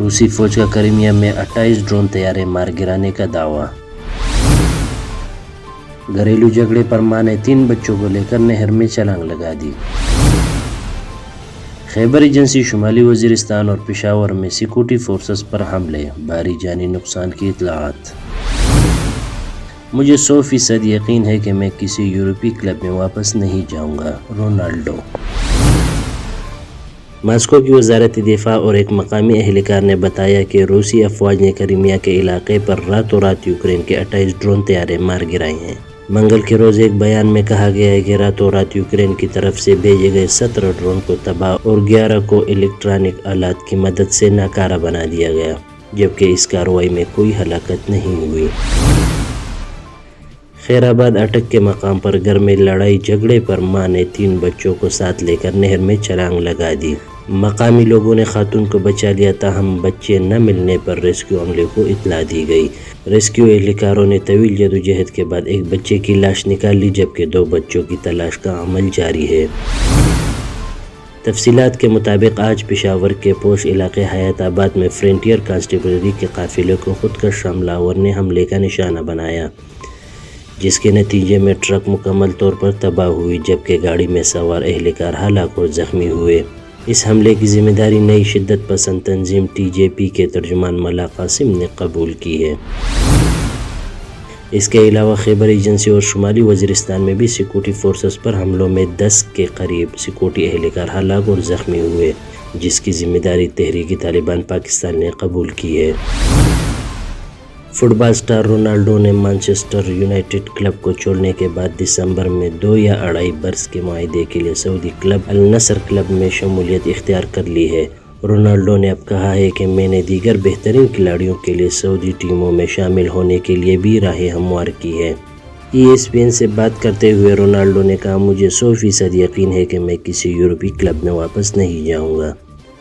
روسی فوج کا کریمیا میں 28 ڈرون طیارے مار گرانے کا دعویٰ۔ گھریلو جھگڑے پر ماں نے 3 بچوں کو لے کر نہر میں چھلانگ لگا دی۔ خیبر ایجنسی شمالی وزیرستان اور پشاور میں سیکورٹی فورسز پر حملے، بھاری جانی نقصان کی اطلاعات۔ مجھے 100% یقین ہے کہ میں کسی یورپی کلب میں واپس نہیں جاؤں گا، رونالڈو۔ ماسکو کی وزارت دفاع اور ایک مقامی اہلکار نے بتایا کہ روسی افواج نے کریمیا کے علاقے پر راتوں رات یوکرین کے 28 ڈرون طیارے مار گرائے ہیں۔ منگل کے روز ایک بیان میں کہا گیا ہے کہ راتوں رات یوکرین کی طرف سے بھیجے گئے 17 ڈرون کو تباہ اور 11 کو الیکٹرانک آلات کی مدد سے ناکارہ بنا دیا گیا، جبکہ اس کارروائی میں کوئی ہلاکت نہیں ہوئی۔ خیر آباد اٹک کے مقام پر گھر میں لڑائی جھگڑے پر ماں نے 3 بچوں کو ساتھ لے کر نہر میں چھلانگ لگا دی۔ مقامی لوگوں نے خاتون کو بچا لیا، تاہم بچے نہ ملنے پر ریسکیو عملے کو اطلاع دی گئی۔ ریسکیو اہلکاروں نے طویل جدوجہد کے بعد ایک بچے کی لاش نکال لی، جبکہ 2 بچوں کی تلاش کا عمل جاری ہے۔ تفصیلات کے مطابق آج پشاور کے پوش علاقے حیات آباد میں فرنٹیئر کانسٹیبلری کے قافلے کو خودکش حملہ آور نے حملے کا نشانہ بنایا، جس کے نتیجے میں ٹرک مکمل طور پر تباہ ہوئی، جبکہ گاڑی میں سوار اہلکار ہلاک اور زخمی ہوئے۔ اس حملے کی ذمہ داری نئی شدت پسند تنظیم TJP کے ترجمان ملا قاسم نے قبول کی ہے۔ اس کے علاوہ خیبر ایجنسی اور شمالی وزیرستان میں بھی سیکورٹی فورسز پر حملوں میں 10 کے قریب سیکورٹی اہلکار ہلاک اور زخمی ہوئے، جس کی ذمہ داری تحریک طالبان پاکستان نے قبول کی ہے۔ فٹ بال سٹار رونالڈو نے مانچسٹر یونائیٹڈ کلب کو چھوڑنے کے بعد دسمبر میں 2 یا 2.5 برس کے معاہدے کے لیے سعودی کلب النصر کلب میں شمولیت اختیار کر لی ہے۔ رونالڈو نے اب کہا ہے کہ میں نے دیگر بہترین کھلاڑیوں کے لیے سعودی ٹیموں میں شامل ہونے کے لیے بھی راہ ہموار کی ہے۔ ESPN سے بات کرتے ہوئے رونالڈو نے کہا، مجھے 100% یقین ہے کہ میں کسی یورپی کلب میں واپس نہیں جاؤں گا۔